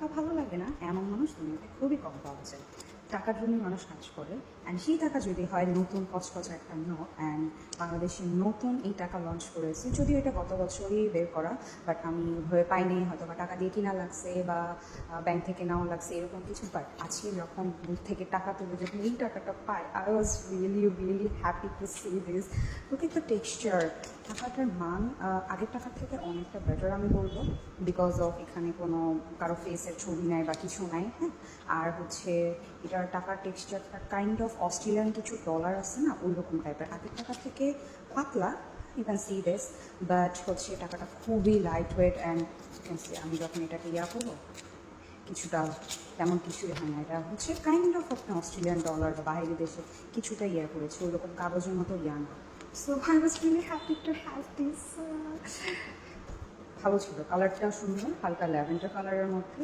টাকা ভালো লাগে না এমন মানুষ দুনিয়াতে খুবই কম পাওয়া যায়। টাকার জন্যই মানুষ কাজ করে, অ্যান্ড সেই টাকা যদি হয় নতুন কচকচা একটা নোট, অ্যান্ড বাংলাদেশে নতুন এই টাকা লঞ্চ করেছে, যদিও এটা গত বছরই বের করা, বাট আমি ভয় পাইনি, হয়তো বা টাকা দিয়ে কিনা লাগছে বা ব্যাংক থেকে নেওয়া লাগছে এরকম কিছু। বাট আজকে যখন দূর থেকে টাকা তুলে যখন এই টাকাটা পাই, I was really happy to see this. Look at the texture. টাকাটার মান আগের টাকার থেকে অনেকটা বেটার আমি বলবো, বিকজ অফ এখানে কোনো কারো ফেসের ছবি নাই বা কিছু নাই, হ্যাঁ। আর হচ্ছে এটার টাকার টেক্সচারটা কাইন্ড অফ অস্ট্রেলিয়ান কিছু ডলার আছে না, ওই রকম টাইপের। আগের টাকা থেকে পাতলা, you can see this, but হচ্ছে টাকাটা খুবই lightweight, and you can see আমি যখন এটাকে করবো কিছুটা তেমন কিছুই হয় না। এটা হচ্ছে কাইন্ড অফ আপনার অস্ট্রেলিয়ান ডলার বা বাইরের দেশে কিছুটা করেছে ওই রকম কাগজের মতো না। So I was really happy to have this. ভালো ছিল, কালারটা সুন্দর, হালকা ল্যাভেন্ডার কালারের মধ্যে।